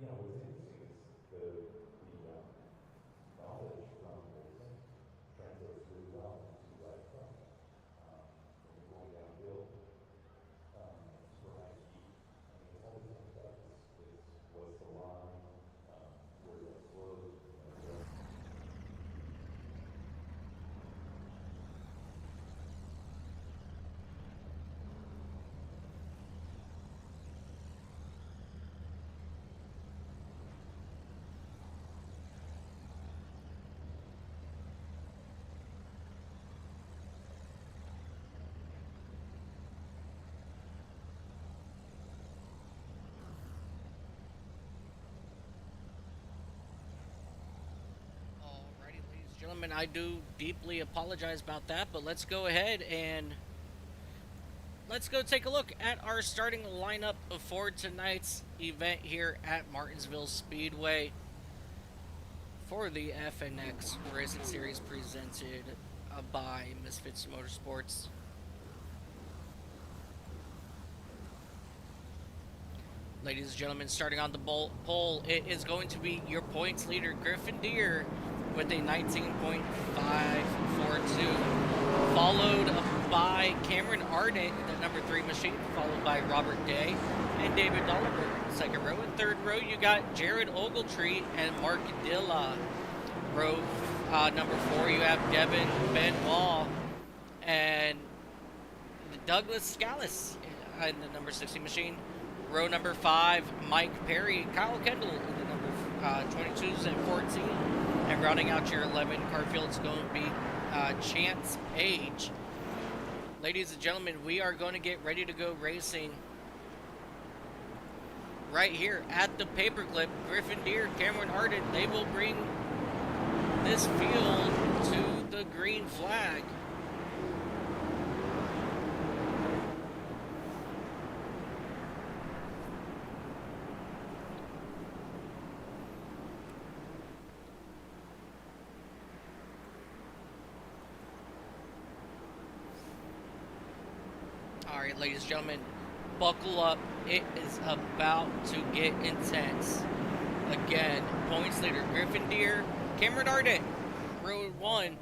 Yeah, what's interesting is the knowledge from racing translates really well into riding truck. When you're going downhill, super high speed. I mean, it's all this kind of stuff. It's what's the line, where do I slow, where. Alrighty, ladies and gentlemen, I do deeply apologize about that, but let's go ahead and let's go take a look at our starting lineup for tonight's event here at Martinsville Speedway for the FNX Racing Series presented by Misfits Motorsports. Ladies and gentlemen, starting on the pole, it is going to be your points leader, Griffin Dear, with a 19.542, followed by Cameron Arden, the number 3 machine, followed by Robert Day and David Dolliver. Second row and third row, you got Jared Ogletree and Mark Dilla. Row number 4, you have Devin Benoit and Douglas Scallis in the number 60 machine. Row number 5, Mike Perry, Kyle Kendall in the number 22s and 14. And rounding out your 11 car field is going to be Chance Page. Ladies and gentlemen, we are going to get ready to go racing right here at the Paperclip. Griffin Dear, Cameron Arden, they will bring this field to the green flag. Alright, ladies and gentlemen, buckle up. It is about to get intense. Again, points leader Griffin Dear, Cameron Arden, row 1,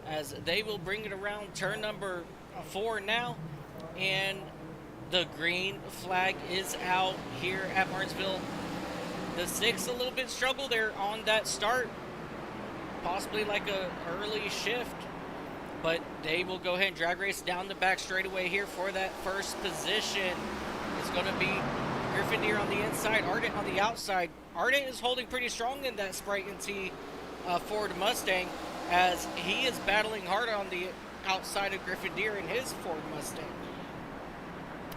as they will bring it around turn number 4 now. And the green flag is out here at Martinsville. The 6 a little bit struggle there on that start. Possibly like a early shift. But they will go ahead and drag race down the back straightaway here for that first position. It's going to be Griffin Dear on the inside, Arden on the outside. Arden is holding pretty strong in that Sprite and T Ford Mustang, as he is battling hard on the outside of Griffin Dear in his Ford Mustang.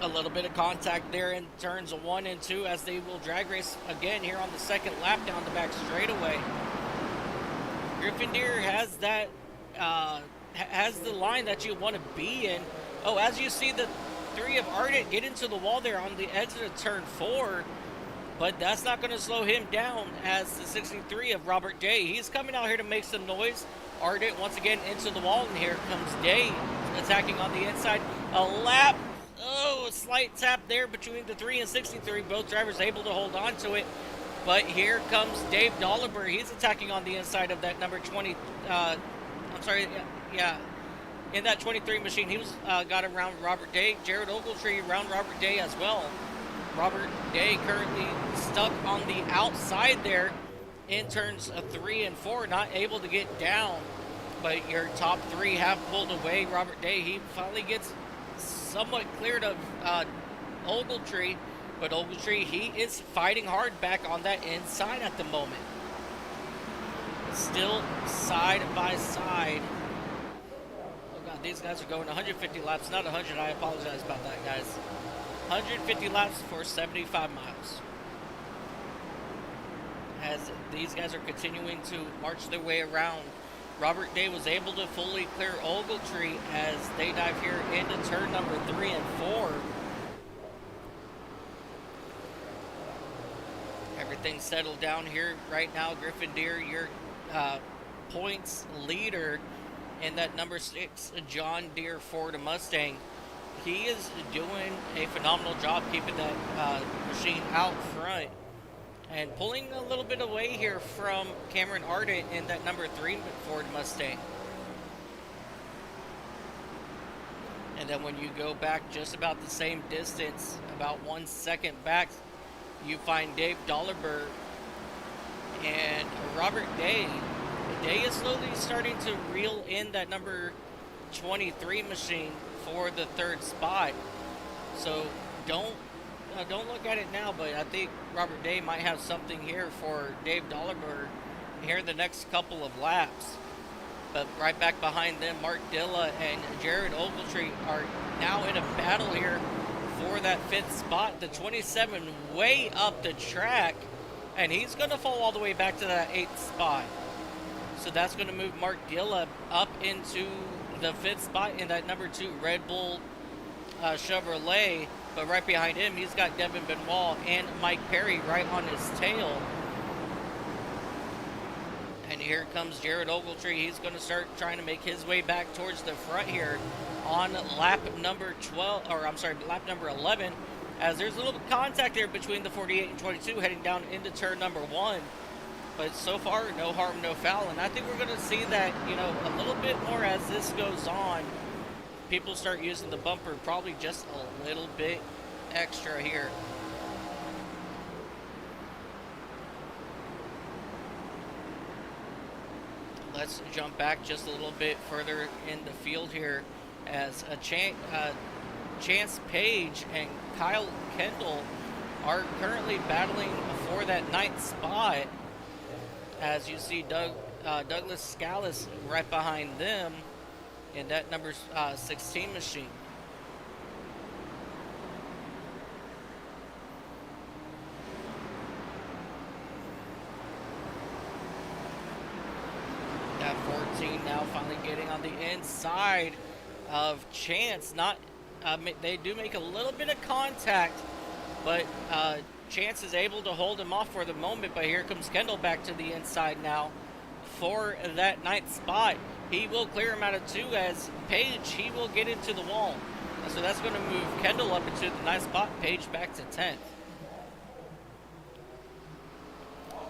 A little bit of contact there in turns 1 and 2 as they will drag race again here on the second lap down the back straightaway. Griffin Dear has that has the line that you want to be in. Oh, as you see the 3 of Arden get into the wall there on the edge of turn 4, but that's not going to slow him down as the 63 of Robert Day. He's coming out here to make some noise. Arden once again into the wall, and here comes Day attacking on the inside. A lap. Oh, a slight tap there between the 3 and 63. Both drivers able to hold on to it. But here comes Dave Dolliver. He's attacking on the inside of that number 20. In that 23 machine, he was got around Robert Day. Jared Ogletree around Robert Day as well. Robert Day currently stuck on the outside there in turns 3 and 4, not able to get down. But your top 3 have pulled away. Robert Day, he finally gets somewhat cleared of Ogletree. But Ogletree, he is fighting hard back on that inside at the moment. Still side by side. Oh God, these guys are going 150 laps, not 100. I apologize about that, guys. 150 laps for 75 miles. As these guys are continuing to march their way around. Robert Day was able to fully clear Ogletree as they dive here into turn number 3 and 4. things settle down here right now. Griffin Dear, your points leader in that number 6 John Deere Ford Mustang. He is doing a phenomenal job keeping that machine out front and pulling a little bit away here from Cameron Ardent in that number 3 Ford Mustang. And then when you go back just about the same distance, about 1 second back, you find Dave Dollarberg and Robert Day. Day is slowly starting to reel in that number 23 machine for the 3rd spot. So don't look at it now, but I think Robert Day might have something here for Dave Dollarberg here in the next couple of laps. But right back behind them, Mark Dilla and Jared Ogletree are now in a battle here for that 5th spot. The 27 way up the track, and he's going to fall all the way back to that 8th spot. So that's going to move Mark Dilla up into the 5th spot in that number 2 Red Bull Chevrolet. But right behind him, he's got Devin Benoit and Mike Perry right on his tail. And here comes Jared Ogletree. He's going to start trying to make his way back towards the front here on lap number 11, as there's a little contact there between the 48 and 22 heading down into turn number 1. But so far, no harm, no foul. And I think we're going to see that, a little bit more as this goes on. People start using the bumper probably just a little bit extra here. Let's jump back just a little bit further in the field here as Chance Page and Kyle Kendall are currently battling for that 9th spot. As you see Douglas Scalise right behind them in that number 16 machine. That 14 now finally getting on the inside of Chance. They do make a little bit of contact, but Chance is able to hold him off for the moment. But here comes Kendall back to the inside now for that 9th spot. He will clear him out of 2 as Page, he will get into the wall. So that's going to move Kendall up into the 9th spot, Page back to 10th.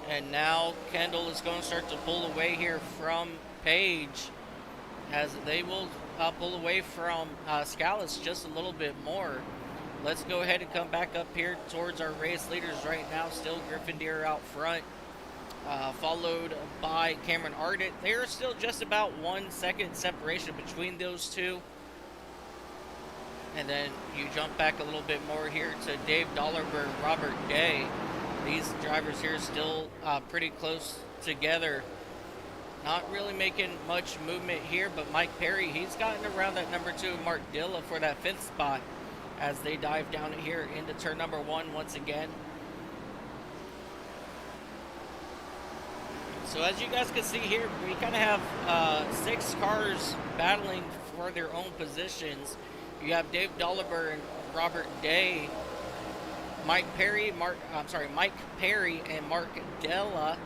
And now Kendall is going to start to pull away here from Page, as they will pull away from Scalise just a little bit more. Let's go ahead and come back up here towards our race leaders right now. Still Griffin Dear out front, followed by Cameron Ardent. They are still just about 1 second separation between those two. And then you jump back a little bit more here to Dave Dollarberg, Robert Day. These drivers here still pretty close together. Not really making much movement here, but Mike Perry, he's gotten around that number 2 Mark Dilla for that 5th spot as they dive down here into turn number 1 once again. So as you guys can see here, we kind of have 6 cars battling for their own positions. You have Dave Dollarberg and Robert Day, Mike Perry and Mark Della,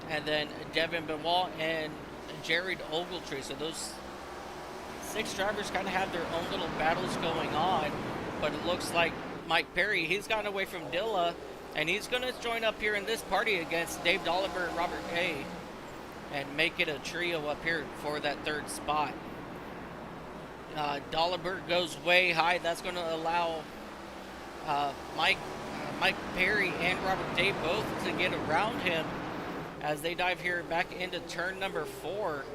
and then Devin Benoit and Jared Ogletree. So those 6 drivers kind of have their own little battles going on, but it looks like Mike Perry, he's gotten away from Dilla, and he's going to join up here in this party against Dave Dollarberg and Robert Day and make it a trio up here for that 3rd spot. Dollarberg goes way high. That's going to allow Mike Perry and Robert Day both to get around him as they dive here back into turn number 4.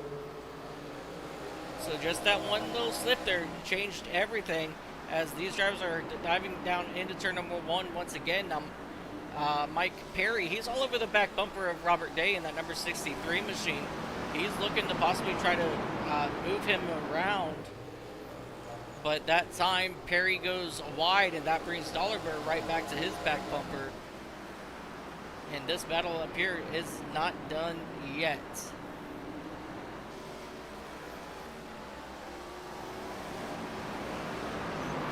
So just that one little slip there changed everything as these drivers are diving down into turn number 1 once again. Mike Perry, he's all over the back bumper of Robert Day in that number 63 machine. He's looking to possibly try to move him around. But that time, Perry goes wide, and that brings Dollarberg right back to his back bumper. And this battle up here is not done yet.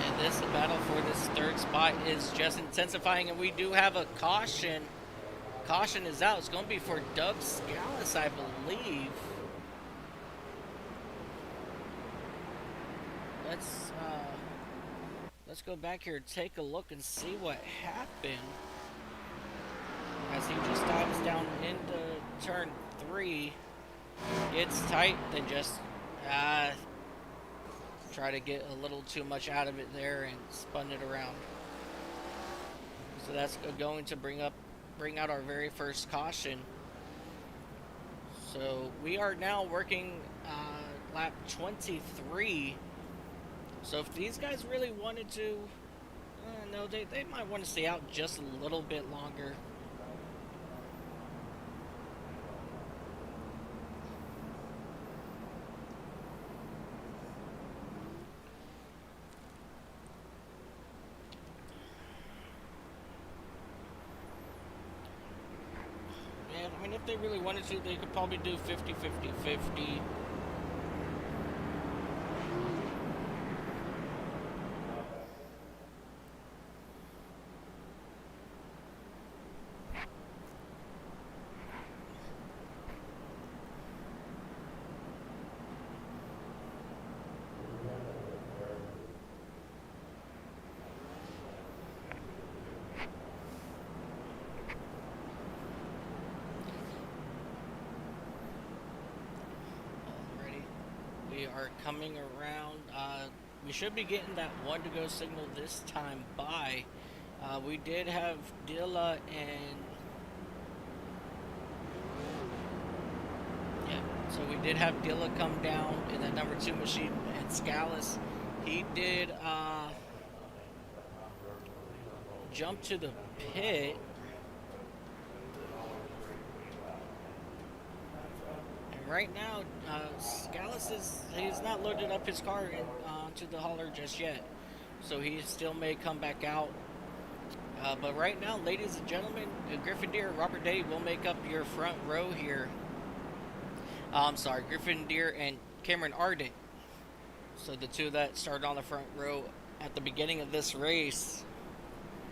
And this battle for this 3rd spot is just intensifying, and we do have a caution caution is out. It's going to be for Doug Scalise, I believe. Let's go back here and take a look and see what happened. As he just dives down into turn 3, gets tight, then just try to get a little too much out of it there and spun it around. So that's going to bring out our very first caution. So we are now working lap 23. So if these guys really wanted to, no, they might want to stay out just a little bit longer. Yeah, I mean, if they really wanted to, they could probably do 50, 50, 50. We are coming around. We should be getting that 1 to go signal this time by. We did have Dilla and... Yeah, so we did have Dilla come down in that number 2 machine, and Scalise, he did jump to the pit. Right now, Scalise he's not loaded up his car to the hauler just yet, so he still may come back out. But right now, ladies and gentlemen, Griffin Dear and Robert Day will make up your front row here. I'm sorry, Griffin Dear and Cameron Ardent. So the two that started on the front row at the beginning of this race.